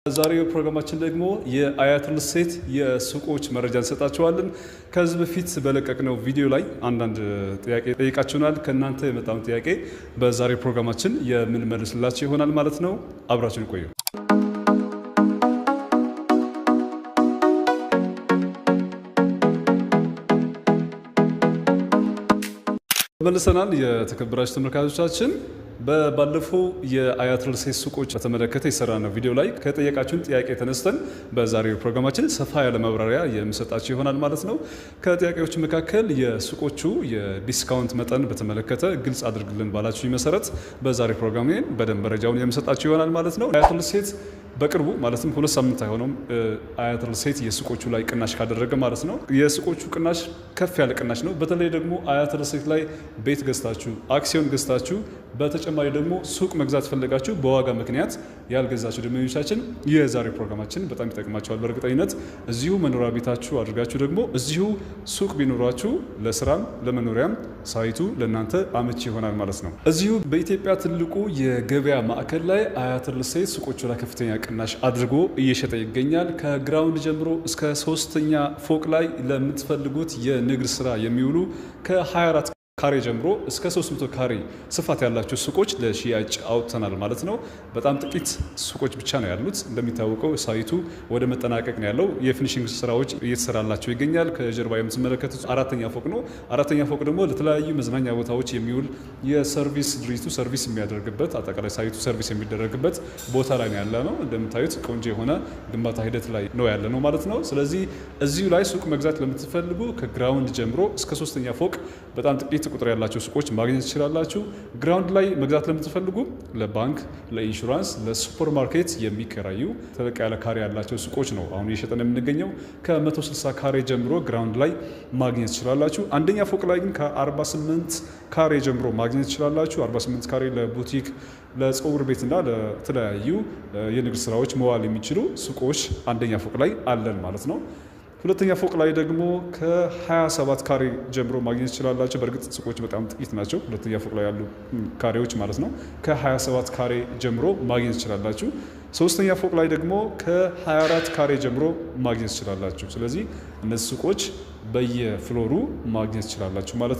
ዛሬው ፕሮግራማችን ደግሞ የአያት ሪል ስቴት የሱቆች መረጃ እንሰጣችኋለን። ከዚህ በፊት በለቀቅነው ቪዲዮ ላይ አንዳንድ ጥያቄ ጠይቃችሁናል። ከእናንተ የመጣውን ጥያቄ በዛሬው ፕሮግራማችን የምንመልስላችሁ ይሆናል ማለት ነው። አብራችሁን ቆዩ። መልሰናል። የተከበራችሁ ተመልካቾቻችን ባለፈው የአያት ሪል ስቴት ሱቆች በተመለከተ የሰራነው ቪዲዮ ላይ ከጠየቃችሁን ጥያቄ ተነስተን በዛሬው ፕሮግራማችን ሰፋ ያለ ማብራሪያ የምሰጣችሁ ይሆናል ማለት ነው። ከጥያቄዎቹ መካከል የሱቆቹ የዲስካውንት መጠን በተመለከተ ግልጽ አድርግልን ባላችሁ መሰረት በዛሬው ፕሮግራም በደንብ መረጃውን የምሰጣችሁ ይሆናል ማለት ነው። አያት ሪል ስቴት በቅርቡ ማለትም 2 ሳምንት አይሆነውም አያት ሪል ስቴት የሱቆቹ ላይ ቅናሽ ካደረገ ማለት ነው። የሱቆቹ ቅናሽ ከፍ ያለ ቅናሽ ነው። በተለይ ደግሞ አያት ሪል ስቴት ላይ ቤት ገዝታችሁ አክሲዮን ገዝታችሁ በተጨማሪ ደግሞ ሱቅ መግዛት ፈልጋችሁ በዋጋ ምክንያት ያልገዛችሁ ደንበኞቻችን የዛሬው ፕሮግራማችን በጣም ይጠቅማችኋል። በእርግጠኝነት እዚሁ መኖሪያ ቤታችሁ አድርጋችሁ ደግሞ እዚሁ ሱቅ ቢኖራችሁ ለስራም ለመኖሪያም ሳይቱ ለእናንተ አመቺ ይሆናል ማለት ነው። እዚሁ በኢትዮጵያ ትልቁ የገበያ ማዕከል ላይ አያት ሪል ስቴት ሱቆቹ ላይ ከፍተኛ ቅናሽ አድርጎ እየሸጠ ይገኛል። ከግራውንድ ጀምሮ እስከ 3ኛ ፎቅ ላይ ለምትፈልጉት የንግድ ስራ የሚውሉ ከ24 ካሬ ጀምሮ እስከ 300 ካሬ ስፋት ያላቸው ሱቆች ለሽያጭ አውጥተናል ማለት ነው። በጣም ጥቂት ሱቆች ብቻ ነው ያሉት። እንደሚታወቀው ሳይቱ ወደ መጠናቀቅ ነው ያለው። የፊኒሺንግ ስራዎች እየተሰራላቸው ይገኛል። ከጀርባ የምትመለከቱት 4ኛ ፎቅ ነው። 4ኛ ፎቅ ደግሞ ለተለያዩ መዝናኛ ቦታዎች የሚውል የሰርቪስ ድርጅቱ ሰርቪስ የሚያደርግበት አጠቃላይ ሳይቱ ሰርቪስ የሚደረግበት ቦታ ላይ ነው ያለ ነው። እንደምታዩት ቆንጆ የሆነ ግንባታ ሂደት ላይ ነው ያለ ነው ማለት ነው። ስለዚህ እዚሁ ላይ ሱቅ መግዛት ለምትፈልጉ ከግራውንድ ጀምሮ እስከ 3ኛ ፎቅ በጣም ጥቂት ቁጥር ያላቸው ሱቆች ማግኘት ትችላላችሁ። ግራውንድ ላይ መግዛት ለምትፈልጉ ለባንክ፣ ለኢንሹራንስ፣ ለሱፐር ማርኬት የሚከራዩ ተለቅ ያለ ካሬ ያላቸው ሱቆች ነው አሁን እየሸጠን የምንገኘው። ከ160 ካሬ ጀምሮ ግራውንድ ላይ ማግኘት ትችላላችሁ። አንደኛ ፎቅ ላይ ግን ከ48 ካሬ ጀምሮ ማግኘት ትችላላችሁ። 48 ካሬ ለቡቲክ፣ ለፀጉር ቤትና ለተለያዩ የንግድ ስራዎች መዋል የሚችሉ ሱቆች አንደኛ ፎቅ ላይ አለን ማለት ነው። ሁለተኛ ፎቅ ላይ ደግሞ ከ27 ካሬ ጀምሮ ማግኘት ትችላላችሁ። በእርግጥ ሱቆች በጣም ጥቂት ናቸው፣ ሁለተኛ ፎቅ ላይ ያሉ ካሬዎች ማለት ነው። ከ27 ካሬ ጀምሮ ማግኘት ትችላላችሁ። ሶስተኛ ፎቅ ላይ ደግሞ ከ24 ካሬ ጀምሮ ማግኘት ትችላላችሁ። ስለዚህ እነዚህ ሱቆች በየፍሎሩ ማግኘት ትችላላችሁ ማለት ነው።